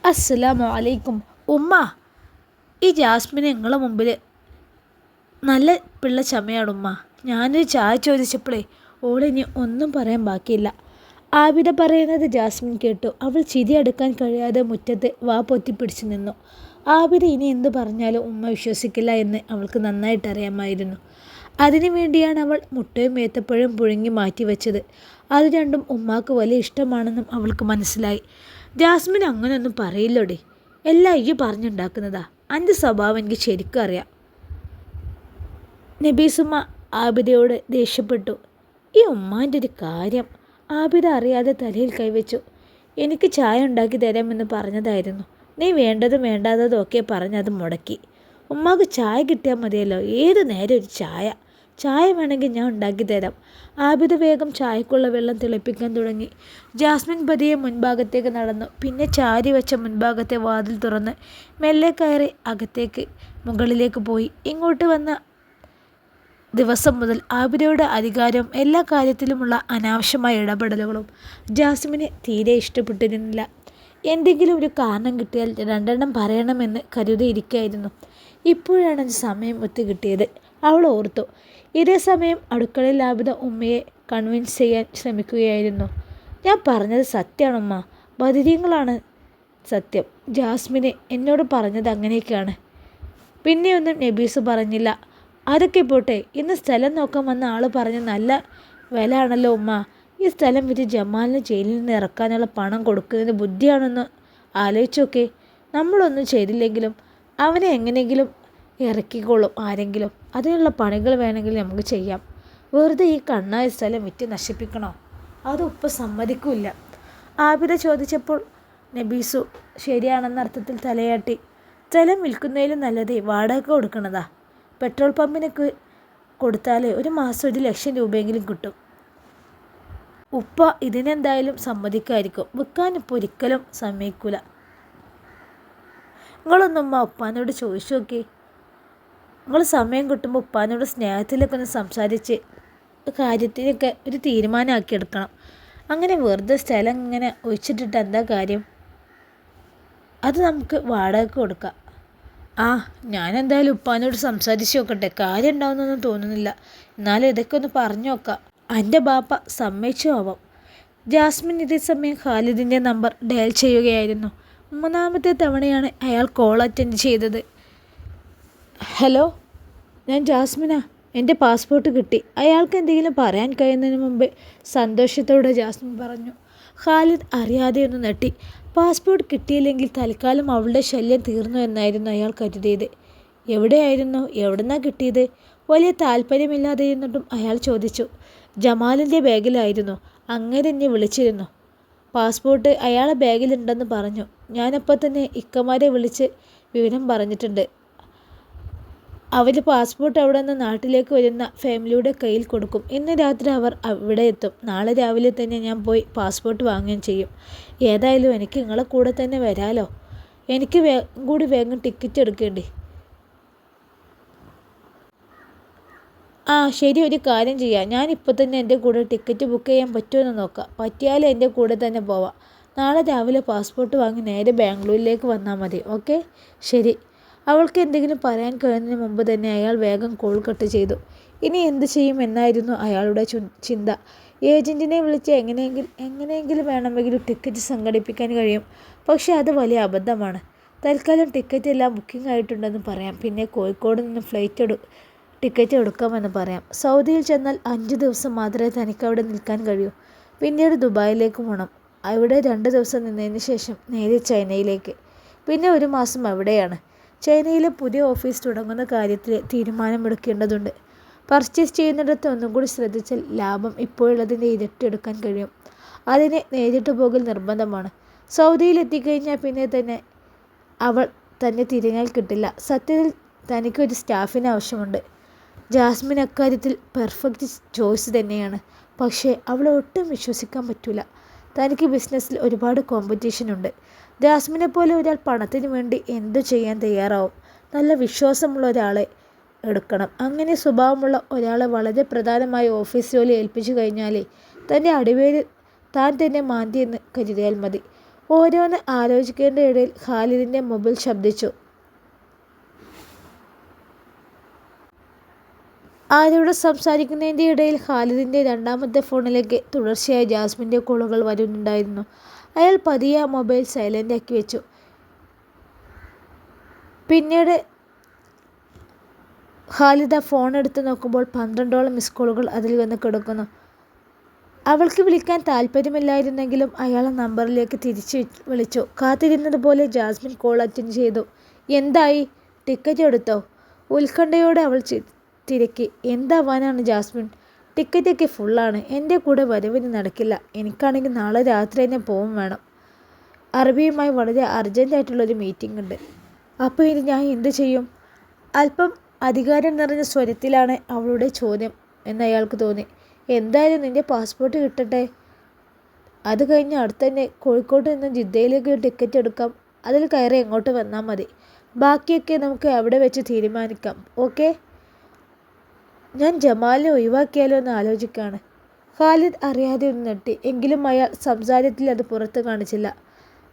അസ്സലാമു അലൈക്കും ഉമ്മ. ഈ ജാസ്മിന് നിങ്ങളെ മുമ്പിൽ നല്ല പിള്ള ചമയാണ് ഉമ്മ. ഞാനൊരു ചായ ചോദിച്ചപ്പോഴേ ഓളിനി ഒന്നും പറയാൻ ബാക്കിയില്ല. ആബിദ പറയുന്നത് ജാസ്മിൻ കേട്ടു. അവൾ ചിരി അടുക്കാൻ കഴിയാതെ മുറ്റത്ത് വാ പൊത്തിപ്പിടിച്ചു നിന്നു. ആബിദ ഇനി എന്ത് പറഞ്ഞാലും ഉമ്മ വിശ്വസിക്കില്ല എന്ന് അവൾക്ക് നന്നായിട്ട് അറിയാമായിരുന്നു. അതിനു വേണ്ടിയാണ് അവൾ മുട്ടയും ഏത്തപ്പഴവും പുഴുങ്ങി മാറ്റിവെച്ചത്. അത് രണ്ടും ഉമ്മാക്ക് വലിയ ഇഷ്ടമാണെന്നും അവൾക്ക് മനസ്സിലായി. ജാസ്മിൻ അങ്ങനെയൊന്നും പറയില്ലോടി, എല്ലാം ഈ പറഞ്ഞുണ്ടാക്കുന്നതാ. എൻ്റെ സ്വഭാവം എനിക്ക് ശരിക്കും അറിയാം. നബീസുമ്മ ആബിദയോട് ദേഷ്യപ്പെട്ടു. ഈ ഉമ്മാൻ്റെ ഒരു കാര്യം. ആബിദ അറിയാതെ തലയിൽ കൈവച്ചു. എനിക്ക് ചായ ഉണ്ടാക്കി തരാമെന്ന് പറഞ്ഞതായിരുന്നു. നീ വേണ്ടതും വേണ്ടാത്തതും ഒക്കെ പറഞ്ഞത് മുടക്കി. ഉമ്മാക്ക് ചായ കിട്ടിയാൽ മതിയല്ലോ, ഏത് നേരം ഒരു ചായ. ചായ വേണമെങ്കിൽ ഞാൻ ഉണ്ടാക്കി തരാം. ആബിദ വേഗം ചായക്കുള്ള വെള്ളം തിളപ്പിക്കാൻ തുടങ്ങി. ജാസ്മിൻ പതിയെ മുൻഭാഗത്തേക്ക് നടന്നു. പിന്നെ ചാരി വെച്ച മുൻഭാഗത്തെ വാതിൽ തുറന്ന് മെല്ലെ കയറി അകത്തേക്ക് മുകളിലേക്ക് പോയി. ഇങ്ങോട്ട് വന്ന ദിവസം മുതൽ ആബിദയുടെ അധികാരവും എല്ലാ കാര്യത്തിലുമുള്ള അനാവശ്യമായ ഇടപെടലുകളും ജാസ്മിന് തീരെ ഇഷ്ടപ്പെട്ടിരുന്നില്ല. എന്തെങ്കിലും ഒരു കാരണം കിട്ടിയാൽ രണ്ടെണ്ണം പറയണമെന്ന് കരുതിയിരിക്കുകയായിരുന്നു. ഇപ്പോഴാണ് സമയം ഒത്തുകിട്ടിയത്. അവൾ ഓർത്തു. ഇതേ സമയം അടുക്കളയിൽ ആബിദ ഉമ്മയെ കൺവിൻസ് ചെയ്യാൻ ശ്രമിക്കുകയായിരുന്നു. ഞാൻ പറഞ്ഞത് സത്യമാണ് ഉമ്മ, ബദിരീങ്ങളാണ് സത്യം. ജാസ്മിന് എന്നോട് പറഞ്ഞത് അങ്ങനെയൊക്കെയാണ്. പിന്നെയൊന്നും നബീസ് പറഞ്ഞില്ല. അതൊക്കെ പോട്ടെ, ഇന്ന് സ്ഥലം നോക്കാൻ വന്ന ആൾ പറഞ്ഞ നല്ല വില ആണല്ലോ ഉമ്മ. ഈ സ്ഥലം വിറ്റ് ജമാലിന് ജയിലിൽ നിന്ന് ഇറക്കാനുള്ള പണം കൊടുക്കുന്നതിന് ബുദ്ധിയാണെന്ന് ആലോചിച്ചൊക്കെ. നമ്മളൊന്നും ചെയ്തില്ലെങ്കിലും അവനെ എങ്ങനെയെങ്കിലും ഇറക്കിക്കോളും ആരെങ്കിലും. അതിനുള്ള പണികൾ വേണമെങ്കിൽ നമുക്ക് ചെയ്യാം. വെറുതെ ഈ കണ്ണായ സ്ഥലം വിറ്റ് നശിപ്പിക്കണോ? അത് ഉപ്പ സമ്മതിക്കില്ല. ആബിദ ചോദിച്ചപ്പോൾ നബീസു ശരിയാണെന്ന അർത്ഥത്തിൽ തലയാട്ടി. സ്ഥലം വിൽക്കുന്നതിലും നല്ലത് വാടക കൊടുക്കണതാ. പെട്രോൾ പമ്പിനൊക്കെ കൊടുത്താൽ ഒരു മാസം 1,00,000 രൂപയെങ്കിലും കിട്ടും. ഉപ്പ ഇതിനെന്തായാലും സമ്മതിക്കായിരിക്കും. വിൽക്കാൻ ഇപ്പോൾ ഒരിക്കലും സമ്മതിക്കില്ല. നിങ്ങളൊന്നും ഉപ്പാനോട് ചോദിച്ചു നോക്കി. നിങ്ങൾ സമയം കിട്ടുമ്പോൾ ഉപ്പാനോട് സ്നേഹത്തിലൊക്കെ ഒന്ന് സംസാരിച്ച് കാര്യത്തിനൊക്കെ ഒരു തീരുമാനമാക്കി എടുക്കണം. അങ്ങനെ വെറുതെ സ്ഥലം ഇങ്ങനെ ഒഴിച്ചിട്ടിട്ട് എന്താ കാര്യം? അത് നമുക്ക് വാടകയ്ക്ക് കൊടുക്കാം. ഞാനെന്തായാലും ഉപ്പാനോട് സംസാരിച്ച് നോക്കട്ടെ. കാര്യം ഉണ്ടാവുന്നൊന്നും തോന്നുന്നില്ല. എന്നാലും ഇതൊക്കെ ഒന്ന് പറഞ്ഞു നോക്കാം. എൻ്റെ ബാപ്പ സമ്മതിച്ചു ആവാം. ജാസ്മിൻ ഇതേ സമയം ഖാലിദിൻ്റെ നമ്പർ ഡയൽ ചെയ്യുകയായിരുന്നു. 3ാമത്തെ തവണയാണ് അയാൾ കോൾ അറ്റൻഡ് ചെയ്തത്. ഹലോ, ഞാൻ ജാസ്മിനാ. എൻ്റെ പാസ്പോർട്ട് കിട്ടി. അയാൾക്ക് എന്തെങ്കിലും പറയാൻ കഴിയുന്നതിന് മുമ്പ് സന്തോഷത്തോടെ ജാസ്മിൻ പറഞ്ഞു. ഖാലിദ് അറിയാതെ ഒന്ന് നെട്ടി. പാസ്പോർട്ട് കിട്ടിയില്ലെങ്കിൽ തൽക്കാലം അവളുടെ ശല്യം തീർന്നു എന്നായിരുന്നു അയാൾ കരുതിയത്. എവിടുന്നാ കിട്ടിയത്? വലിയ താല്പര്യമില്ലാതെ ഇരുന്നിട്ടും അയാൾ ചോദിച്ചു. ജമാലിൻ്റെ ബാഗിലായിരുന്നു. അങ്ങനെ എന്നെ വിളിച്ചിരുന്നു. പാസ്പോർട്ട് അയാളെ ബാഗിലുണ്ടെന്ന് പറഞ്ഞു. ഞാനപ്പോൾ തന്നെ ഇക്കമാരെ വിളിച്ച് വിവരം പറഞ്ഞിട്ടുണ്ട്. അവർ പാസ്പോർട്ട് അവിടെ നിന്ന് നാട്ടിലേക്ക് വരുന്ന ഫാമിലിയുടെ കയ്യിൽ കൊടുക്കും. ഇന്ന് രാത്രി അവർ അവിടെ എത്തും. നാളെ രാവിലെ തന്നെ ഞാൻ പോയി പാസ്പോർട്ട് വാങ്ങുകയും ചെയ്യും. ഏതായാലും എനിക്ക് നിങ്ങളെ കൂടെ തന്നെ വരാലോ. എനിക്ക് വേഗം ടിക്കറ്റ് എടുക്കേണ്ടി. ശരി, ഒരു കാര്യം ചെയ്യാം. ഞാനിപ്പോൾ തന്നെ എൻ്റെ കൂടെ ടിക്കറ്റ് ബുക്ക് ചെയ്യാൻ പറ്റുമെന്ന് നോക്കാം. പറ്റിയാലും എൻ്റെ കൂടെ തന്നെ പോവാം. നാളെ രാവിലെ പാസ്പോർട്ട് വാങ്ങി നേരെ ബാംഗ്ലൂരിലേക്ക് വന്നാൽ മതി. ഓക്കെ, ശരി. അവൾക്ക് എന്തെങ്കിലും പറയാൻ കഴിയുന്നതിന് മുമ്പ് തന്നെ അയാൾ വേഗം കോൾ കട്ട് ചെയ്തു. ഇനി എന്ത് ചെയ്യും എന്നായിരുന്നു അയാളുടെ ചിന്ത. ഏജൻറ്റിനെ വിളിച്ച് എങ്ങനെയെങ്കിലും വേണമെങ്കിലും ടിക്കറ്റ് സംഘടിപ്പിക്കാൻ കഴിയും. പക്ഷേ അത് വലിയ അബദ്ധമാണ്. തൽക്കാലം ടിക്കറ്റ് എല്ലാം ബുക്കിംഗ് ആയിട്ടുണ്ടെന്ന് പറയാം. പിന്നെ കോഴിക്കോട് നിന്ന് ടിക്കറ്റ് എടുക്കാമെന്ന് പറയാം. സൗദിയിൽ ചെന്നാൽ 5 ദിവസം മാത്രമേ തനിക്കവിടെ നിൽക്കാൻ കഴിയൂ. പിന്നീട് ദുബായിലേക്ക് പോകണം. അവിടെ 2 ദിവസം നിന്നതിന് ശേഷം നേരെ ചൈനയിലേക്ക്. പിന്നെ 1 മാസം അവിടെയാണ്. ചൈനയിലെ പുതിയ ഓഫീസ് തുടങ്ങുന്ന കാര്യത്തിൽ തീരുമാനമെടുക്കേണ്ടതുണ്ട്. പർച്ചേസ് ചെയ്യുന്നിടത്ത് ഒന്നും കൂടി ശ്രദ്ധിച്ചാൽ ലാഭം ഇപ്പോഴുള്ളതിൻ്റെ ഇരട്ടി എടുക്കാൻ കഴിയും. അതിന് നേരിട്ട് പോകൽ നിർബന്ധമാണ്. സൗദിയിൽ എത്തിക്കഴിഞ്ഞാൽ പിന്നെ അവൾ തന്നെ തിരിഞ്ഞാൽ കിട്ടില്ല. സത്യത്തിൽ തനിക്കൊരു സ്റ്റാഫിന് ആവശ്യമുണ്ട്. ജാസ്മിൻ അക്കാര്യത്തിൽ പെർഫെക്റ്റ് ചോയ്സ് തന്നെയാണ്. പക്ഷേ അവളെ ഒട്ടും വിശ്വസിക്കാൻ പറ്റില്ല. തനിക്ക് ബിസിനസ്സിൽ ഒരുപാട് കോമ്പറ്റീഷൻ ഉണ്ട്. ജാസ്മിനെ പോലെ ഒരാൾ പണത്തിന് വേണ്ടി എന്തു ചെയ്യാൻ തയ്യാറാവും. നല്ല വിശ്വാസമുള്ള ഒരാളെ എടുക്കണം. അങ്ങനെ സ്വഭാവമുള്ള ഒരാളെ വളരെ പ്രധാനമായ ഓഫീസ് ജോലി ഏൽപ്പിച്ചു കഴിഞ്ഞാലേ തൻ്റെ അടിവേര് താൻ തന്നെ മാന്തിയെന്ന് കരുതിയാൽ മതി. ഓരോന്ന് ആലോചിക്കേണ്ട ഇടയിൽ ഖാലിദിൻ്റെ മൊബൈൽ ശബ്ദിച്ചു. ആരോട് സംസാരിക്കുന്നതിൻ്റെ ഇടയിൽ ഖാലിദിൻ്റെ രണ്ടാമത്തെ ഫോണിലേക്ക് തുടർച്ചയായി ജാസ്മിൻ്റെ കോളുകൾ വരുന്നുണ്ടായിരുന്നു. അയാൾ പതിയെ ആ മൊബൈൽ സൈലൻ്റ് ആക്കി വെച്ചു. പിന്നീട് ഖാലിദ് ആ ഫോൺ എടുത്ത് നോക്കുമ്പോൾ 12ഓളം മിസ് കോളുകൾ അതിൽ വന്ന് കിടക്കുന്നു. അവൾക്ക് വിളിക്കാൻ താല്പര്യമില്ലായിരുന്നെങ്കിലും അയാൾ ആ നമ്പറിലേക്ക് തിരിച്ച് വിളിച്ചു. കാത്തിരുന്നത് പോലെ ജാസ്മിൻ കോൾ അറ്റൻഡ് ചെയ്തു. എന്തായി? ടിക്കറ്റ് എടുത്തോ? ഉത്കണ്ഠയോടെ അവൾ തിരക്കി. എന്താവാനാണ് ജാസ്മിൻ? ടിക്കറ്റൊക്കെ ഫുള്ളാണ്. എൻ്റെ കൂടെ വരവിന് നടക്കില്ല. എനിക്കാണെങ്കിൽ നാളെ രാത്രി തന്നെ പോവും വേണം. അറബിയുമായി വളരെ അർജൻറ്റായിട്ടുള്ളൊരു മീറ്റിംഗ് ഉണ്ട്. അപ്പോൾ ഇനി ഞാൻ എന്ത് ചെയ്യും? അല്പം അധികാരം നിറഞ്ഞ സ്വരത്തിലാണ് അവളുടെ ചോദ്യം എന്ന് അയാൾക്ക് തോന്നി. എന്തായാലും നിൻ്റെ പാസ്പോർട്ട് കിട്ടട്ടെ. അത് കഴിഞ്ഞ് അടുത്തന്നെ കോഴിക്കോട്ട് നിന്ന് ജിദ്ദയിലേക്ക് ടിക്കറ്റ് എടുക്കാം. അതിൽ കയറി എങ്ങോട്ട് വന്നാൽ മതി. ബാക്കിയൊക്കെ നമുക്ക് അവിടെ വെച്ച് തീരുമാനിക്കാം. ഓക്കെ? ഞാൻ ജമാലിനെ ഒഴിവാക്കിയാലോ എന്ന് ആലോചിക്കുകയാണ്. ഖാലിദ് അറിയാതെ ഒന്ന് നെട്ടി. എങ്കിലും അയാൾ സംസാരത്തിൽ അത് പുറത്ത് കാണിച്ചില്ല.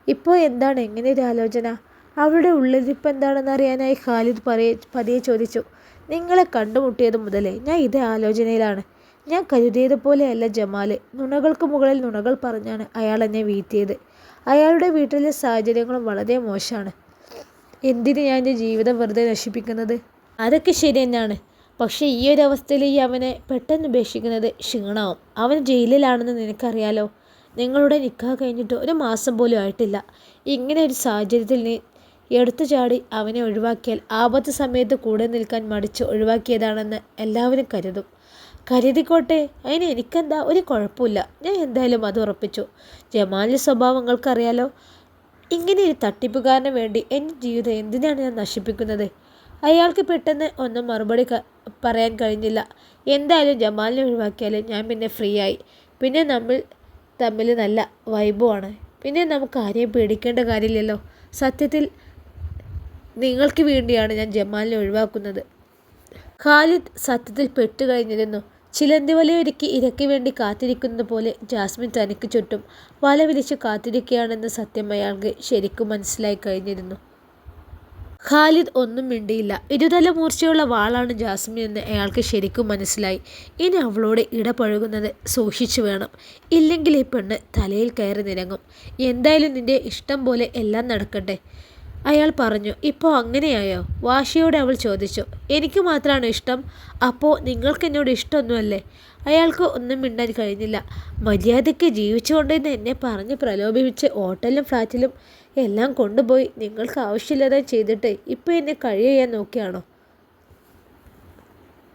ഇപ്പോൾ എന്താണ് ഇങ്ങനെ ഒരു ആലോചന? അവളുടെ ഉള്ളിലിപ്പോൾ എന്താണെന്ന് അറിയാനായി ഖാലിദ് പതിയെ ചോദിച്ചു. നിങ്ങളെ കണ്ടുമുട്ടിയത് മുതലേ ഞാൻ ഇതേ ആലോചനയിലാണ്. ഞാൻ കരുതിയതുപോലെയല്ല ജമാൽ. നുണകൾക്ക് മുകളിൽ നുണകൾ പറഞ്ഞാണ് അയാൾ എന്നെ വീഴ്ത്തിയത്. അയാളുടെ വീട്ടിലെ സാഹചര്യങ്ങളും വളരെ മോശമാണ്. എന്തിന് ഞാൻ എൻ്റെ ജീവിതം വെറുതെ നശിപ്പിക്കുന്നത്? അതൊക്കെ ശരി തന്നെയാണ്. പക്ഷേ ഈ ഒരു അവസ്ഥയിൽ അവനെ പെട്ടെന്ന് ഉപേക്ഷിക്കുന്നത് ക്ഷീണമാവും. അവൻ ജയിലിലാണെന്ന് നിനക്കറിയാലോ. നിങ്ങളുടെ നിക്കാഹ് കഴിഞ്ഞിട്ട് 1 മാസം പോലും ആയിട്ടില്ല. ഇങ്ങനെ ഒരു സാഹചര്യത്തിൽ നീ എടുത്തു ചാടി അവനെ ഒഴിവാക്കിയാൽ ആപത്ത് സമയത്ത് കൂടെ നിൽക്കാൻ മടിച്ച് ഒഴിവാക്കിയതാണെന്ന് എല്ലാവരും കരുതും. കരുതിക്കോട്ടെ, അതിന് എനിക്കെന്താ, ഒരു കുഴപ്പമില്ല. ഞാൻ എന്തായാലും അത് ഉറപ്പിച്ചു. ജമാലിൻ്റെ സ്വഭാവങ്ങൾക്കറിയാലോ. ഇങ്ങനെ ഒരു തട്ടിപ്പുകാരന് വേണ്ടി എൻ്റെ ജീവിതം എന്തിനാണ് ഞാൻ നശിപ്പിക്കുന്നത്? അയാൾക്ക് പെട്ടെന്ന് ഒന്നും മറുപടി പറയാൻ കഴിഞ്ഞില്ല. എന്തായാലും ജമാലിനെ ഒഴിവാക്കിയാൽ ഞാൻ പിന്നെ ഫ്രീ ആയി. പിന്നെ നമ്മൾ തമ്മിൽ നല്ല വൈബുമാണ്. പിന്നെ നമുക്ക് ആരെയും പേടിക്കേണ്ട കാര്യമില്ലല്ലോ. സത്യത്തിൽ നിങ്ങൾക്ക് വേണ്ടിയാണ് ഞാൻ ജമാലിനെ ഒഴിവാക്കുന്നത്. ഖാലിദ് സത്യത്തിൽ പെട്ടുകഴിഞ്ഞിരുന്നു. ചിലന്തി വലയൊരുക്കി ഇരയ്ക്ക് വേണ്ടി കാത്തിരിക്കുന്നത് പോലെ ജാസ്മിൻ തനിക്ക് ചുറ്റും വല വിരിച്ച് കാത്തിരിക്കുകയാണെന്ന സത്യം അയാൾക്ക് ശരിക്കും മനസ്സിലായി കഴിഞ്ഞിരുന്നു. ഖാലിദ് ഒന്നും മിണ്ടിയില്ല. ഇരുതല മൂർച്ചയുള്ള വാളാണ് ജാസ്മിൻ എന്ന് അയാൾക്ക് ശരിക്കും മനസ്സിലായി. ഇനി അവളോട് ഇടപഴകുന്നത് സൂക്ഷിച്ചു വേണം. ഇല്ലെങ്കിൽ ഈ പെണ്ണ് തലയിൽ കയറി നിരങ്ങും. എന്തായാലും നിൻ്റെ ഇഷ്ടം പോലെ എല്ലാം നടക്കട്ടെ, അയാൾ പറഞ്ഞു. ഇപ്പോൾ അങ്ങനെയായോ? വാശിയോടെ അവൾ ചോദിച്ചു. എനിക്ക് മാത്രമാണ് ഇഷ്ടം. അപ്പോൾ നിങ്ങൾക്ക് എന്നോട് ഇഷ്ടമൊന്നുമല്ലേ? അയാൾക്ക് ഒന്നും മിണ്ടാൻ കഴിഞ്ഞില്ല. മര്യാദയ്ക്ക് ജീവിച്ചുകൊണ്ടെന്ന് എന്നെ പറഞ്ഞ് പ്രലോഭിപ്പിച്ച് ഹോട്ടലിലും ഫ്ലാറ്റിലും എല്ലാം കൊണ്ടുപോയി നിങ്ങൾക്ക് ആവശ്യമില്ലാതെ ചെയ്തിട്ട് ഇപ്പോൾ എന്നെ കഴിയാൻ നോക്കിയാണോ?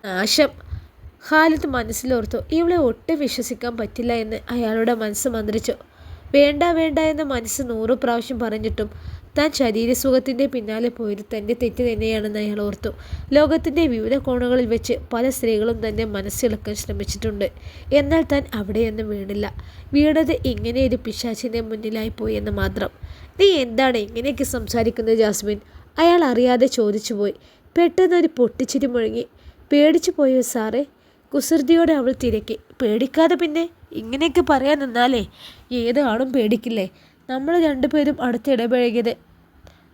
നാശം. ഖാലിദ് മനസ്സിലോർത്തു. ഇവളെ ഒട്ടും വിശ്വസിക്കാൻ പറ്റില്ല എന്ന് അയാളുടെ മനസ്സ് മന്ത്രിച്ചു. വേണ്ട വേണ്ട എന്ന് മനസ്സ് 100 പ്രാവശ്യം പറഞ്ഞിട്ടും താൻ ശരീരസുഖത്തിൻ്റെ പിന്നാലെ പോയത് തൻ്റെ തെറ്റ് തന്നെയാണെന്ന് അയാൾ ഓർത്തു. ലോകത്തിൻ്റെ വിവിധ കോണുകളിൽ വെച്ച് പല സ്ത്രീകളും തന്നെ മനസ്സിളക്കാൻ ശ്രമിച്ചിട്ടുണ്ട്. എന്നാൽ താൻ അവിടെയൊന്നും വീണില്ല. വീണത് ഇങ്ങനെയൊരു പിശാചിൻ്റെ മുന്നിലായിപ്പോയി എന്ന് മാത്രം. നീ എന്താണ് ഇങ്ങനെയൊക്കെ സംസാരിക്കുന്നത് ജാസ്മിൻ? അയാൾ അറിയാതെ ചോദിച്ചുപോയി. പെട്ടെന്നൊരു പൊട്ടിച്ചിരി മുഴങ്ങി. പേടിച്ചു പോയോ സാറേ? കുസൃതിയോടെ അവൾ തിരക്കി. പേടിക്കാതെ പിന്നെ? ഇങ്ങനെയൊക്കെ പറയാൻ നിന്നാലേ ഏത് ആണും പേടിക്കില്ലേ? നമ്മൾ 2 പേരും അടുത്തിടപഴകിയത്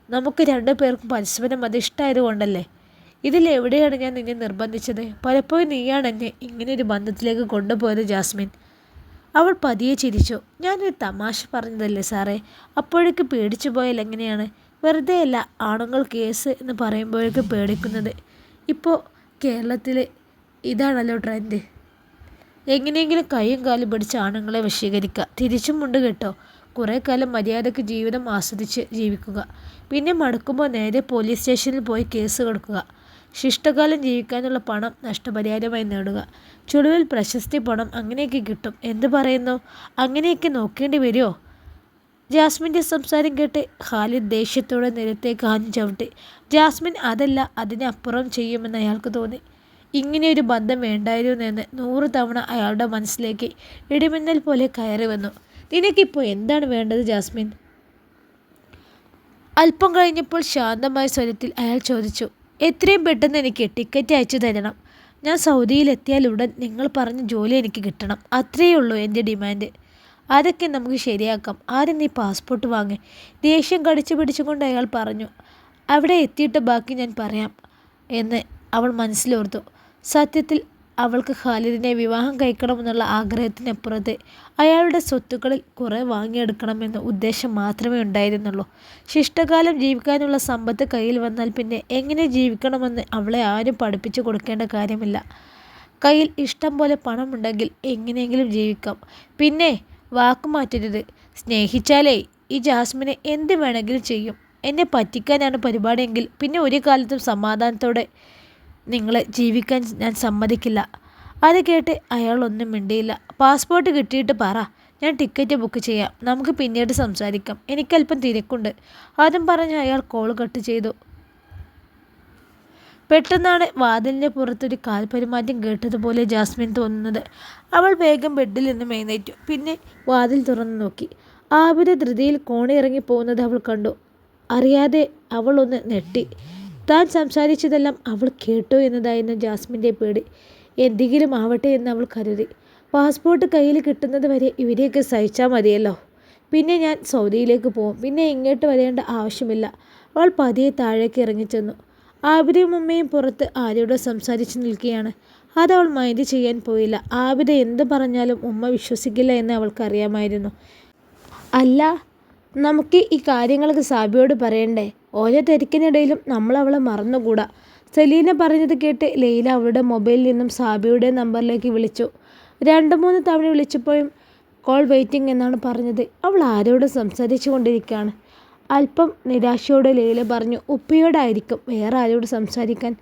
നമുക്ക് 2 പേർക്കും പരസ്പരം അത് ഇഷ്ടമായത് കൊണ്ടല്ലേ? ഇതിലെവിടെയാണ് ഞാൻ നിന്നെ നിർബന്ധിച്ചത്? പലപ്പോഴും നീയാണ് എന്നെ ഇങ്ങനെയൊരു ബന്ധത്തിലേക്ക് കൊണ്ടുപോയത് ജാസ്മിൻ. അവൾ പതിയെ ചിരിച്ചു. ഞാനൊരു തമാശ പറഞ്ഞതല്ലേ സാറേ. അപ്പോഴേക്ക് പേടിച്ചു പോയാൽ എങ്ങനെയാണ്? വെറുതെ അല്ല ആണുങ്ങൾ കേസ് എന്ന് പറയുമ്പോഴേക്ക് പേടിക്കുന്നത്. ഇപ്പോൾ കേരളത്തിൽ ഇതാണല്ലോ ട്രെൻഡ്. എങ്ങനെയെങ്കിലും കൈയും കാലും പിടിച്ച് ആണുങ്ങളെ വശീകരിക്കുക. തിരിച്ചുമുണ്ട് കേട്ടോ. കുറേ കാലം മര്യാദയ്ക്ക് ജീവിതം ആസ്വദിച്ച് ജീവിക്കുക. പിന്നെ മടുക്കുമ്പോൾ നേരെ പോലീസ് സ്റ്റേഷനിൽ പോയി കേസ് കൊടുക്കുക. ശിഷ്ടകാലം ജീവിക്കാനുള്ള പണം നഷ്ടപരിഹാരമായി നേടുക. ചുളിവിൽ പ്രശസ്തി, പണം അങ്ങനെയൊക്കെ കിട്ടും. എന്ത് പറയുന്നു? അങ്ങനെയൊക്കെ നോക്കേണ്ടി വരുമോ? ജാസ്മിൻ്റെ സംസാരം കേട്ട് ഖാലിദ് ദേഷ്യത്തോടെ നിലത്തേക്ക് ആഞ്ഞു ചവിട്ടി. ജാസ്മിൻ അതല്ല അതിനപ്പുറം ചെയ്യുമെന്ന് അയാൾക്ക് തോന്നി. ഇങ്ങനെയൊരു ബന്ധം വേണ്ടായിരുന്നു എന്ന് 100 തവണ അയാളുടെ മനസ്സിലേക്ക് ഇടിമിന്നൽ പോലെ കയറി വന്നു. നിനക്കിപ്പോൾ എന്താണ് വേണ്ടത് ജാസ്മിൻ? അല്പം കഴിഞ്ഞപ്പോൾ ശാന്തമായ സ്വരത്തിൽ അയാൾ ചോദിച്ചു. എത്രയും പെട്ടെന്ന് എനിക്ക് ടിക്കറ്റ് അയച്ചു തരണം. ഞാൻ സൗദിയിലെത്തിയാൽ ഉടൻ നിങ്ങൾ പറഞ്ഞ ജോലി എനിക്ക് കിട്ടണം. അത്രയേ ഉള്ളൂ എൻ്റെ ഡിമാൻഡ്. അതൊക്കെ നമുക്ക് ശരിയാക്കാം. ആദ്യം നീ പാസ്പോർട്ട് വാങ്ങ്. ദേഷ്യം കടിച്ചു പിടിച്ചുകൊണ്ട് അയാൾ പറഞ്ഞു. അവിടെ എത്തിയിട്ട് ബാക്കി ഞാൻ പറയാം എന്ന് അവൾ മനസ്സിലോർത്തു. സത്യത്തിൽ അവൾക്ക് ഖാലിദിനെ വിവാഹം കഴിക്കണമെന്നുള്ള ആഗ്രഹത്തിനപ്പുറത്ത് അയാളുടെ സ്വത്തുക്കളിൽ കുറേ വാങ്ങിയെടുക്കണമെന്ന ഉദ്ദേശം മാത്രമേ ഉണ്ടായിരുന്നുള്ളൂ. ശിഷ്ടകാലം ജീവിക്കാനുള്ള സമ്പത്ത് കയ്യിൽ വന്നാൽ പിന്നെ എങ്ങനെ ജീവിക്കണമെന്ന് അവളെ ആരും പഠിപ്പിച്ചു കൊടുക്കേണ്ട കാര്യമില്ല. കയ്യിൽ ഇഷ്ടം പോലെ പണമുണ്ടെങ്കിൽ എങ്ങനെയെങ്കിലും ജീവിക്കാം. പിന്നെ വാക്ക് മാറ്റരുത്. സ്നേഹിച്ചാലേ ഈ ജാസ്മിനെ എന്ത് വേണമെങ്കിലും ചെയ്യും. എന്നെ പറ്റിക്കാനാണ് പരിപാടിയെങ്കിൽ പിന്നെ ഒരു കാലത്തും സമാധാനത്തോടെ നിങ്ങളെ ജീവിക്കാൻ ഞാൻ സമ്മതിക്കില്ല. അത് കേട്ട് അയാളൊന്നും മിണ്ടിയില്ല. പാസ്പോർട്ട് കിട്ടിയിട്ട് പറ, ഞാൻ ടിക്കറ്റ് ബുക്ക് ചെയ്യാം. നമുക്ക് പിന്നീട് സംസാരിക്കാം. എനിക്കല്പം തിരക്കുണ്ട്. അതും പറഞ്ഞ് അയാൾ കോൾ കട്ട് ചെയ്തു. പെട്ടെന്നാണ് വാതിലിൻ്റെ പുറത്തൊരു കാൽപെരുമാറ്റം കേട്ടതുപോലെ ജാസ്മിൻ തോന്നുന്നത്. അവൾ വേഗം ബെഡിൽ നിന്നും എഴുന്നേറ്റു. പിന്നെ വാതിൽ തുറന്നു നോക്കി. ആബിദ ധൃതിയിൽ കോണിയിറങ്ങി പോകുന്നത് അവൾ കണ്ടു. അറിയാതെ അവൾ ഒന്ന് നെട്ടി. താൻ സംസാരിച്ചതെല്ലാം അവൾ കേട്ടു എന്നതായിരുന്നു ജാസ്മിൻ്റെ പേടി. എന്തെങ്കിലും ആവട്ടെ എന്ന് അവൾ കരുതി. പാസ്പോർട്ട് കയ്യിൽ കിട്ടുന്നത് വരെ ഇവരെയൊക്കെ സഹിച്ചാൽ മതിയല്ലോ. പിന്നെ ഞാൻ സൗദിയിലേക്ക് പോകും. പിന്നെ ഇങ്ങോട്ട് വരേണ്ട ആവശ്യമില്ല. അവൾ പതിയെ താഴേക്ക് ഇറങ്ങിച്ചെന്നു. ആബിദയും ഉമ്മയും പുറത്ത് ആരോടോ സംസാരിച്ച് നിൽക്കുകയാണ്. അതവൾ മൈൻഡ് ചെയ്യാൻ പോയില്ല. ആബിദ എന്ത് പറഞ്ഞാലും ഉമ്മ വിശ്വസിക്കില്ല എന്ന് അവൾക്കറിയാമായിരുന്നു. അല്ല, നമുക്ക് ഈ കാര്യങ്ങളൊക്കെ സാബിയോട് പറയണ്ടേ? ഓരോ തിരക്കിനിടയിലും നമ്മൾ അവളെ മറന്നുകൂടാ. സെലീന പറഞ്ഞത് കേട്ട് ലൈല അവളുടെ മൊബൈലിൽ നിന്നും സാബിയുടെ നമ്പറിലേക്ക് വിളിച്ചു. 2-3 തവണ വിളിച്ചപ്പോഴും കോൾ വെയിറ്റിംഗ് എന്നാണ് പറഞ്ഞത്. അവൾ ആരോട് സംസാരിച്ചു കൊണ്ടിരിക്കുകയാണ്. അല്പം നിരാശയോടെ ലൈല പറഞ്ഞു. ഉപ്പയോടായിരിക്കും, വേറെ ആരോട് സംസാരിക്കാൻ?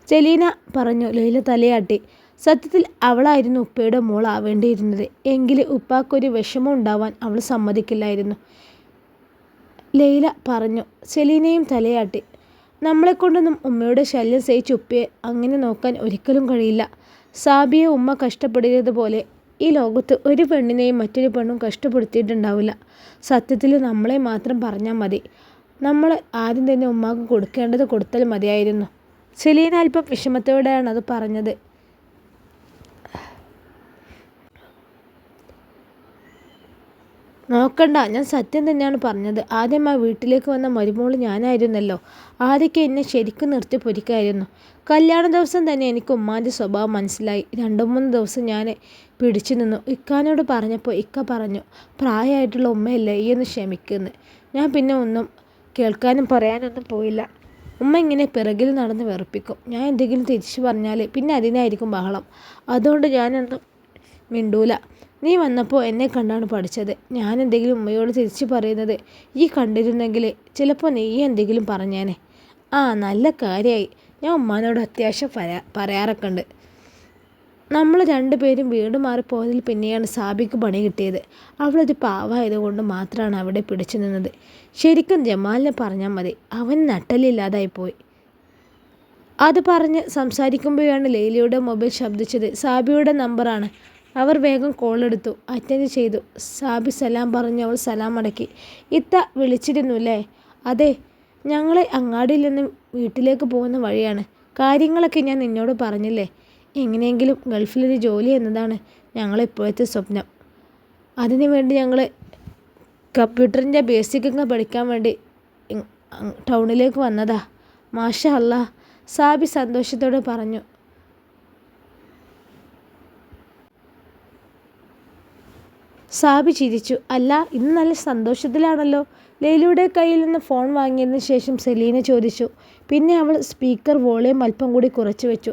സെലീന പറഞ്ഞു. ലൈല തലയാട്ടി. സത്യത്തിൽ അവളായിരുന്നു ഉപ്പയുടെ മോൾ ആവേണ്ടിയിരുന്നത്. എങ്കിലും ഉപ്പാക്കൊരു വിഷമം ഉണ്ടാവാൻ അവൾ സമ്മതിക്കില്ലായിരുന്നു, ലൈല പറഞ്ഞു. സെലീനയും തലയാട്ടി. നമ്മളെക്കൊണ്ടൊന്നും ഉമ്മയുടെ ശല്യം സഹിച്ച് ഉപ്പയെ അങ്ങനെ നോക്കാൻ ഒരിക്കലും കഴിയില്ല. സാബിയെ ഉമ്മ കഷ്ടപ്പെടുന്നതുപോലെ ഈ ലോകത്ത് ഒരു പെണ്ണിനെയും മറ്റൊരു പെണ്ണും കഷ്ടപ്പെടുത്തിയിട്ടുണ്ടാവില്ല. സത്യത്തിൽ നമ്മളെ മാത്രം പറഞ്ഞാൽ മതി. നമ്മൾ ആദ്യം തന്നെ ഉമ്മാക്ക് കൊടുക്കേണ്ടത് കൊടുത്താൽ മതിയായിരുന്നു. സെലീന അല്പം വിഷമത്തോടെയാണ് അത് പറഞ്ഞത്. നോക്കണ്ട, ഞാൻ സത്യം തന്നെയാണ് പറഞ്ഞത്. ആദ്യം ആ വീട്ടിലേക്ക് വന്ന മരുമോൾ ഞാനായിരുന്നല്ലോ. ആദ്യമൊക്കെ എന്നെ ശരിക്കും നിർത്തി പൊരിക്കായിരുന്നു. കല്യാണ ദിവസം തന്നെ എനിക്ക് ഉമ്മാൻ്റെ സ്വഭാവം മനസ്സിലായി. 2-3 ദിവസം ഞാൻ പിടിച്ചു നിന്നു. ഇക്കാനോട് പറഞ്ഞപ്പോൾ ഇക്ക പറഞ്ഞു, പ്രായമായിട്ടുള്ള ഉമ്മയല്ലേ, ഈ ഒന്ന് ക്ഷമിക്കുമെന്ന്. ഞാൻ പിന്നെ ഒന്നും കേൾക്കാനും പറയാനൊന്നും പോയില്ല. ഉമ്മ ഇങ്ങനെ പിറകിൽ നടന്ന് വെറുപ്പിക്കും. ഞാൻ എന്തെങ്കിലും തിരിച്ചു പറഞ്ഞാൽ പിന്നെ അതിനായിരിക്കും ബഹളം. അതുകൊണ്ട് ഞാനൊന്നും മിണ്ടൂല. നീ വന്നപ്പോൾ എന്നെ കണ്ടാണ് പഠിച്ചത്. ഞാൻ എന്തെങ്കിലും ഉമ്മയോട് തിരിച്ചു പറയുന്നത് ഈ കണ്ടിരുന്നെങ്കിൽ ചിലപ്പോൾ നീ എന്തെങ്കിലും പറഞ്ഞേനെ. ആ, നല്ല കാര്യമായി. ഞാൻ ഉമ്മാനോട് അത്യാവശ്യം പറയാറൊക്കെ ഉണ്ട്. നമ്മൾ 2 പേരും വീട് മാറിപ്പോയതിൽ പിന്നെയാണ് സാബിക്ക് പണി കിട്ടിയത്. അവളൊരു പാവമായതുകൊണ്ട് മാത്രമാണ് അവിടെ പിടിച്ചു നിന്നത്. ശരിക്കും ജമാലിനെ പറഞ്ഞാൽ മതി, അവൻ നട്ടലില്ലാതായിപ്പോയി. അത് പറഞ്ഞ് സംസാരിക്കുമ്പോഴാണ് ലൈലയുടെ മൊബൈൽ ശബ്ദിച്ചത്. സാബിയുടെ നമ്പറാണ്. അവർ വേഗം കോളെടുത്തു. അറ്റൻഡ് ചെയ്തു. സാബി സലാം പറഞ്ഞു. അവൾ സലാം അടക്കി. ഇത്ത വിളിച്ചിരുന്നുല്ലേ? അതെ, ഞങ്ങളെ അങ്ങാടിയിൽ നിന്ന് വീട്ടിലേക്ക് പോകുന്ന വഴിയാണ്. കാര്യങ്ങളൊക്കെ ഞാൻ നിന്നോട് പറഞ്ഞില്ലേ? എങ്ങനെയെങ്കിലും ഗൾഫിലൊരു ജോലി എന്നതാണ് ഞങ്ങളിപ്പോഴത്തെ സ്വപ്നം. അതിനു വേണ്ടി ഞങ്ങൾ കമ്പ്യൂട്ടറിൻ്റെ ബേസിക്കൊക്കെ പഠിക്കാൻ വേണ്ടി ടൗണിലേക്ക് വന്നതാ. മാഷാ അല്ലാ, സാബി സന്തോഷത്തോടെ പറഞ്ഞു. സാബി ചിരിച്ചു. അല്ല, ഇന്ന് നല്ല സന്തോഷത്തിലാണല്ലോ. ലൈലയുടെ കയ്യിൽ നിന്ന് ഫോൺ വാങ്ങിയതിന് ശേഷം സെലീന ചോദിച്ചു. പിന്നെ അവൾ സ്പീക്കർ വോളിയം അല്പം കൂടി കുറച്ചു വെച്ചു.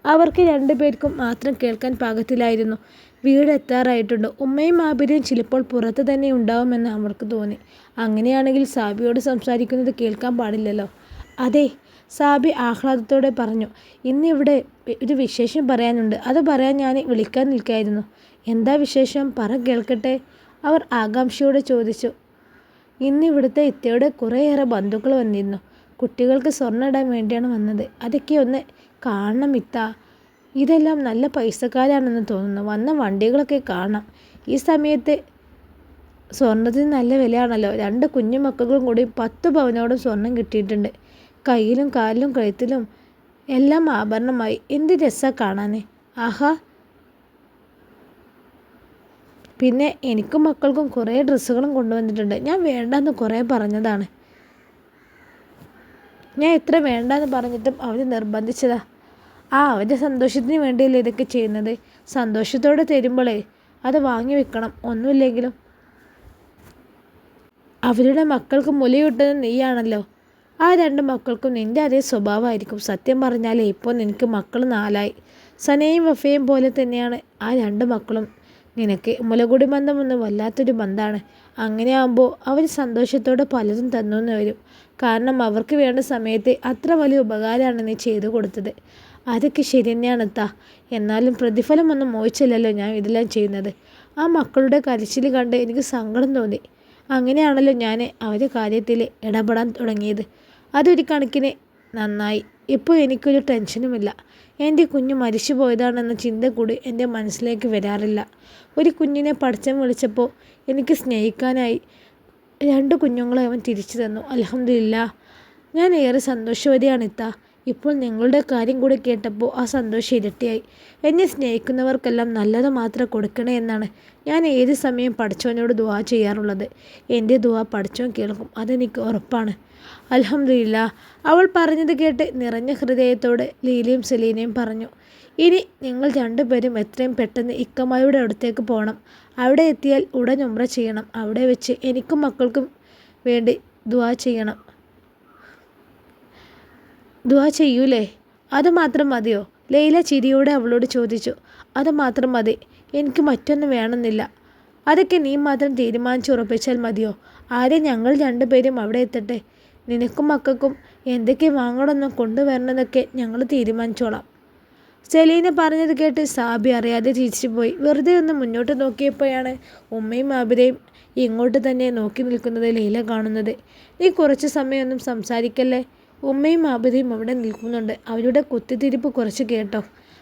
അവർക്ക് 2 പേർക്കും മാത്രം കേൾക്കാൻ പാകത്തിലായിരുന്നു. വീട് എത്താറായിട്ടുണ്ട്. ഉമ്മയും ആബിദയും ചിലപ്പോൾ പുറത്ത് തന്നെ ഉണ്ടാവുമെന്ന് അവൾക്ക് തോന്നി. അങ്ങനെയാണെങ്കിൽ സാബിയോട് സംസാരിക്കുന്നത് കേൾക്കാൻ പാടില്ലല്ലോ. അതെ, സാബി ആഹ്ലാദത്തോടെ പറഞ്ഞു. ഇന്നിവിടെ ഒരു വിശേഷം പറയാനുണ്ട്. അത് പറയാൻ ഞാൻ വിളിക്കാൻ നിൽക്കായിരുന്നു. എന്താ വിശേഷം? പറ കേൾക്കട്ടെ, അവർ ആകാംക്ഷയോടെ ചോദിച്ചു. ഇന്നിവിടുത്തെ ഇത്തയുടെ കുറേയേറെ ബന്ധുക്കൾ വന്നിരുന്നു. കുട്ടികൾക്ക് സ്വർണ്ണം ഇടാൻ വേണ്ടിയാണ് വന്നത്. അതൊക്കെ ഒന്ന് കാണണം ഇത്ത. ഇതെല്ലാം നല്ല പൈസക്കാരാണെന്ന് തോന്നുന്നു. വന്ന വണ്ടികളൊക്കെ കാണാം. ഈ സമയത്ത് സ്വർണത്തിന് നല്ല വിലയാണല്ലോ. 2 കുഞ്ഞു മക്കൾക്കും കൂടി 10 പവനോളം സ്വർണം കിട്ടിയിട്ടുണ്ട്. കയ്യിലും കാലിലും കഴുത്തിലും എല്ലാം ആഭരണമായി. എന്ത് രസാ കാണാൻ. ആഹാ, പിന്നെ എനിക്കും മക്കൾക്കും കുറേ ഡ്രസ്സുകളും കൊണ്ടുവന്നിട്ടുണ്ട്. ഞാൻ വേണ്ടാന്ന് കുറേ പറഞ്ഞതാണ്. ഞാൻ എത്ര വേണ്ടാന്ന് പറഞ്ഞിട്ടും അവർ നിർബന്ധിച്ചതാ. അവൻ്റെ സന്തോഷത്തിന് വേണ്ടിയല്ലേ ഇതൊക്കെ ചെയ്യുന്നത്. സന്തോഷത്തോടെ തരുമ്പോഴേ അത് വാങ്ങി വെക്കണം, ഒന്നുമില്ലെങ്കിലും. അവരുടെ മക്കൾക്ക് മുലയൂട്ടുന്നത് നീയാണല്ലോ. ആ 2 മക്കൾക്കും നിൻ്റെ അതേ സ്വഭാവമായിരിക്കും. സത്യം പറഞ്ഞാലേ ഇപ്പോൾ നിനക്ക് മക്കൾ 4ആയി. സനയും വഫയും പോലെ തന്നെയാണ് ആ 2 മക്കളും നിനക്ക്. മുലകുടി ബന്ധം ഒന്ന് വല്ലാത്തൊരു ബന്ധമാണ്. അങ്ങനെ ആകുമ്പോൾ അവർ സന്തോഷത്തോടെ പലതും തന്നു വരും. കാരണം അവർക്ക് വേണ്ട സമയത്ത് അത്ര വലിയ ഉപകാരമാണ് നീ ചെയ്തു കൊടുത്തത്. അതൊക്കെ ശരി തന്നെയാണ് എത്താ. എന്നാലും പ്രതിഫലമൊന്നും മോഹിച്ചില്ലല്ലോ ഞാൻ ഇതെല്ലാം ചെയ്യുന്നത്. ആ മക്കളുടെ കരച്ചിൽ കണ്ട് എനിക്ക് സങ്കടം തോന്നി. അങ്ങനെയാണല്ലോ ഞാൻ അവരുടെ കാര്യത്തിൽ ഇടപെടാൻ തുടങ്ങിയത്. അതൊരു കണക്കിന് നന്നായി. ഇപ്പോൾ എനിക്കൊരു ടെൻഷനുമില്ല. എൻ്റെ കുഞ്ഞ് മരിച്ചു പോയതാണെന്ന ചിന്ത കൂടി എൻ്റെ മനസ്സിലേക്ക് വരാറില്ല. ഒരു കുഞ്ഞിനെ പടച്ചവൻ വിളിച്ചപ്പോൾ എനിക്ക് സ്നേഹിക്കാനായി 2 കുഞ്ഞുങ്ങളെ അവൻ തിരിച്ചു തന്നു. അൽഹംദുലില്ലാഹ്. ഞാൻ ഏറെ സന്തോഷവതിയാണ് ഇത്താ. ഇപ്പോൾ നിങ്ങളുടെ കാര്യം കൂടി കേട്ടപ്പോൾ ആ സന്തോഷം ഇരട്ടിയായി. എന്നെ സ്നേഹിക്കുന്നവർക്കെല്ലാം നല്ലത് മാത്രം കൊടുക്കണേ എന്നാണ് ഞാൻ ഏത് സമയം പടച്ചവനോട് ദുആ ചെയ്യാറുള്ളത്. എൻ്റെ ദുആ പടച്ചവൻ കേൾക്കും, അതെനിക്ക് ഉറപ്പാണ്. അൽഹംദുലില്ലാഹ്. അവൾ പറഞ്ഞത് കേട്ട് നിറഞ്ഞ ഹൃദയത്തോടെ ലീലയും സെലീനയും പറഞ്ഞു, ഇനി നിങ്ങൾ 2 പേരും എത്രയും പെട്ടെന്ന് ഇക്കമായുടെ അടുത്തേക്ക് പോകണം. അവിടെ എത്തിയാൽ ഉടൻ ഉംറ ചെയ്യണം. അവിടെ വെച്ച് എനിക്കും മക്കൾക്കും വേണ്ടി ദുആ ചെയ്യണം. ദുആ ചെയ്യൂലേ? അത് മാത്രം മതിയോ? ലൈല ചിരിയോടെ അവളോട് ചോദിച്ചു. അത് മാത്രം മതി, എനിക്ക് മറ്റൊന്നും വേണമെന്നില്ല. അതൊക്കെ നീ മാത്രം തീരുമാനിച്ചുറപ്പിച്ചാൽ മതിയോ? ആദ്യം ഞങ്ങൾ 2 പേരും അവിടെ എത്തട്ടെ. നിനക്കും മക്കൾക്കും എന്തൊക്കെ വാങ്ങണമെന്നോ കൊണ്ടുവരണമെന്നൊക്കെ ഞങ്ങൾ തീരുമാനിച്ചോളാം. സെലീന പറഞ്ഞത് കേട്ട് സാബി അറിയാതെ ചിരിച്ചുപോയി. വെറുതെ ഒന്ന് മുന്നോട്ട് നോക്കിയപ്പോഴാണ് ഉമ്മയും ആബിദയും ഇങ്ങോട്ട് തന്നെ നോക്കി നിൽക്കുന്നത് ലൈല കാണുന്നത്. നീ കുറച്ച് സമയമൊന്നും സംസാരിക്കല്ലേ. ഉമ്മയും ആബിദയും അവിടെ നിൽക്കുന്നുണ്ട്. അവരുടെ കുത്തിത്തിരിപ്പ് കുറച്ച് കേട്ടോ.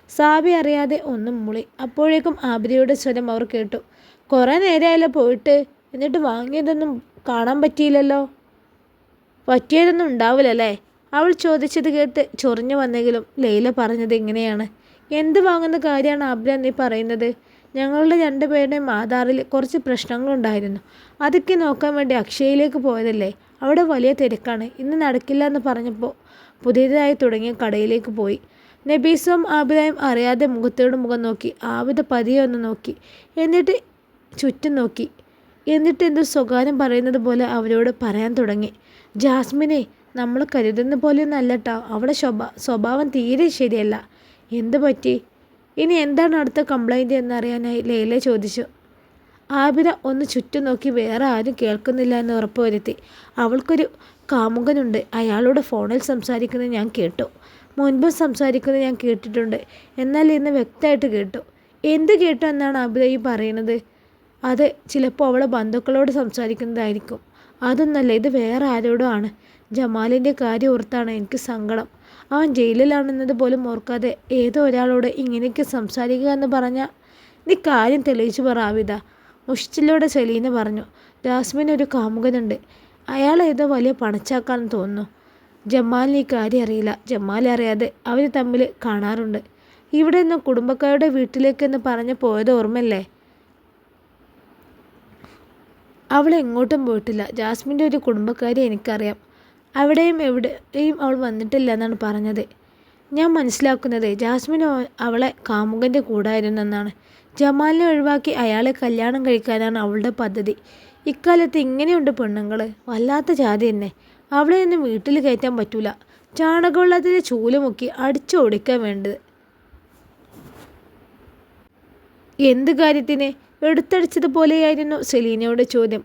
സാബി അറിയാതെ ഒന്നും മൂളി. അപ്പോഴേക്കും ആബിദയുടെ സ്വരം അവർ കേട്ടു. കുറേ നേരമായല്ലോ പോയിട്ട്, എന്നിട്ട് വാങ്ങിയതൊന്നും കാണാൻ പറ്റിയില്ലല്ലോ. പറ്റിയതൊന്നും ഉണ്ടാവില്ലല്ലേ? അവൾ ചോദിച്ചത് കേട്ട് ചൊറിഞ്ഞു വന്നെങ്കിലും ലൈല പറഞ്ഞത് ഇങ്ങനെയാണ്. എന്ത് വാങ്ങുന്ന കാര്യമാണ് ആബിദ നീ പറയുന്നത്? ഞങ്ങളുടെ 2 പേരുടെയും ആധാറിൽ കുറച്ച് പ്രശ്നങ്ങളുണ്ടായിരുന്നു. അതൊക്കെ നോക്കാൻ വേണ്ടി അക്ഷയയിലേക്ക് പോയതല്ലേ. അവിടെ വലിയ തിരക്കാണ്. ഇന്ന് നടക്കില്ല എന്ന് പറഞ്ഞപ്പോൾ പുതിയതായി തുടങ്ങിയ കടയിലേക്ക് പോയി. നബീസും ആബിദയും അറിയാതെ മുഖത്തോട് മുഖം നോക്കി. ആബിദ പതിയെ ഒന്ന് നോക്കി, എന്നിട്ട് ചുറ്റും നോക്കി. എന്നിട്ട് എന്തോ സ്വകാര്യം പറയുന്നത് പോലെ അവരോട് പറയാൻ തുടങ്ങി. ജാസ്മിനെ, നമ്മൾ കരുതുന്ന പോലെയൊന്നും അല്ലട്ടോ. അവളുടെ സ്വഭാവം തീരെ ശരിയല്ല. എന്ത് പറ്റി? ഇനി എന്താണ് അടുത്ത കംപ്ലൈൻറ്റ് എന്നറിയാനായി ലൈല ചോദിച്ചു. ആബിദ ഒന്ന് ചുറ്റും നോക്കി വേറെ ആരും കേൾക്കുന്നില്ല എന്ന് ഉറപ്പുവരുത്തി. അവൾക്കൊരു കാമുകനുണ്ട്. അയാളോട് ഫോണിൽ സംസാരിക്കുന്നത് ഞാൻ കേട്ടു. മുൻപും സംസാരിക്കുന്നത് ഞാൻ കേട്ടിട്ടുണ്ട്. എന്നാൽ ഇന്ന് വ്യക്തമായിട്ട് കേട്ടു. എന്ത് കേട്ടു എന്നാണ് ആബിദ ഈ പറയുന്നത്? അത് ചിലപ്പോൾ അവളെ ബന്ധുക്കളോട് സംസാരിക്കുന്നതായിരിക്കും. അതൊന്നല്ല, ഇത് വേറെ ആരോടോ ആണ്. ജമാലിൻ്റെ കാര്യം ഓർത്താണ് എനിക്ക് സങ്കടം. അവൻ ജയിലിലാണെന്നത് പോലും ഓർക്കാതെ ഏതോ ഒരാളോട് ഇങ്ങനെയൊക്കെ സംസാരിക്കുക എന്ന് പറഞ്ഞാൽ നീ കാര്യം തെളിയിച്ചു പറ ആബിദ. മുഷ്ടിലോടെ സെലീന പറഞ്ഞു. ജാസ്മിന് ഒരു കാമുകനുണ്ട്. അയാൾ ഏതോ വലിയ പണച്ചാക്കാന്ന് തോന്നുന്നു. ജമാലിന് ഈ കാര്യം അറിയില്ല. ജമാൽ അറിയാതെ അവർ തമ്മിൽ കാണാറുണ്ട്. ഇവിടെ നിന്ന് കുടുംബക്കാരുടെ വീട്ടിലേക്കെന്ന് പറഞ്ഞ് പോയത് ഓർമ്മല്ലേ? അവൾ എങ്ങോട്ടും പോയിട്ടില്ല. ജാസ്മിൻ്റെ ഒരു കുടുംബക്കാരെ എനിക്കറിയാം. അവിടെയും എവിടെയും അവൾ വന്നിട്ടില്ല എന്നാണ് പറഞ്ഞത്. ഞാൻ മനസ്സിലാക്കുന്നത് ജാസ്മിൻ അവളെ കാമുകൻ്റെ കൂടായിരുന്നെന്നാണ്. ജമാലിനെ ഒഴിവാക്കി അയാളെ കല്യാണം കഴിക്കാനാണ് അവളുടെ പദ്ധതി. ഇക്കാലത്ത് ഇങ്ങനെയുണ്ട് പെണ്ണുങ്ങൾ, വല്ലാത്ത ജാതി തന്നെ. അവളെ ഒന്നും വീട്ടിൽ കയറ്റാൻ പറ്റൂല. ചാണകവെള്ളത്തിൽ ചൂലുമുക്കി അടിച്ചോടിക്കാൻ വേണ്ടത്. എന്ത് കാര്യത്തിന്? എടുത്തടിച്ചതുപോലെയായിരുന്നു സെലീനയുടെ ചോദ്യം.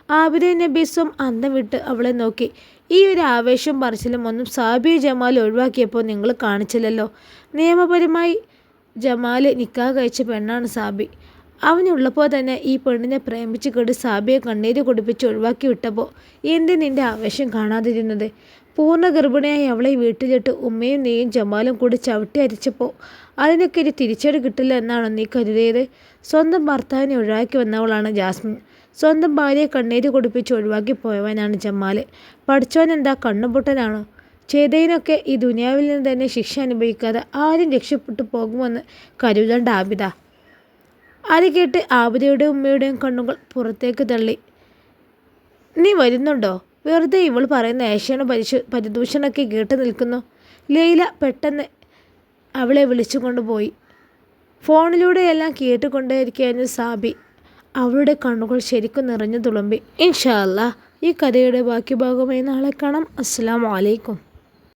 ആബിദയും നബീസും അന്തം വിട്ട് അവളെ നോക്കി. ഈ ഒരു ആവേശം പറച്ചിലും ഒന്നും സാബി ജമാൽ ഒഴിവാക്കിയപ്പോൾ നിങ്ങൾ കാണിച്ചില്ലല്ലോ. നിയമപരമായി ജമാൽ നിക്കാഹ് കഴിച്ച പെണ്ണാണ് സാബി. അവനുള്ളപ്പോൾ തന്നെ ഈ പെണ്ണിനെ പ്രേമിച്ച് കെട്ടി സാബിയെ കണ്ണീര് കുടിപ്പിച്ച് ഒഴിവാക്കി വിട്ടപ്പോൾ എന്ത് നിൻ്റെ ആവേശം കാണാതിരുന്നത്? പൂർണ്ണ ഗർഭിണിയായി അവളെ വീട്ടിലിട്ട് ഉമ്മയും നീയും ജമാലും കൂടി ചവിട്ടി അരിച്ചപ്പോൾ അതിനൊക്കെ ഒരു തിരിച്ചടി കിട്ടില്ല എന്നാണോ നീ കരുതിയത്? സ്വന്തം ഭർത്താവിനെ ഒഴിവാക്കി വന്നവളാണ് ജാസ്മിൻ. സ്വന്തം ഭാര്യയെ കണ്ണീര് കുടിപ്പിച്ച് ഒഴിവാക്കി പോയവനാണ് ജമാൽ. പഠിച്ചവനെന്താ കണ്ണുപൊട്ടനാണോ? ചെയ്തതിനൊക്കെ ഈ ദുനിയാവിൽ നിന്ന് തന്നെ ശിക്ഷ അനുഭവിക്കാതെ ആരും രക്ഷപ്പെട്ടു പോകുമെന്ന് കരുതണ്ട ആബിദ. അത് കേട്ട് ആബിദയുടെയും ഉമ്മയുടെയും കണ്ണുകൾ പുറത്തേക്ക് തള്ളി. നീ വരുന്നുണ്ടോ? വെറുതെ ഇവൾ പറയുന്ന ഏഷ്യാന പരിദൂഷണമൊക്കെ കേട്ട് നിൽക്കുന്നു. ലൈല പെട്ടെന്ന് അവളെ വിളിച്ചുകൊണ്ടുപോയി. ഫോണിലൂടെയെല്ലാം കേട്ടുകൊണ്ടേയിരിക്കുകയായിരുന്നു സാബി. അവളുടെ കണ്ണുകൾ ശരിക്കും നിറഞ്ഞു തുളുമ്പി. ഇൻഷാ അല്ലാ ഈ കഥയുടെ ബാക്കി ഭാഗമായി നാളെ കാണാം. അസ്സലാമു അലൈക്കും.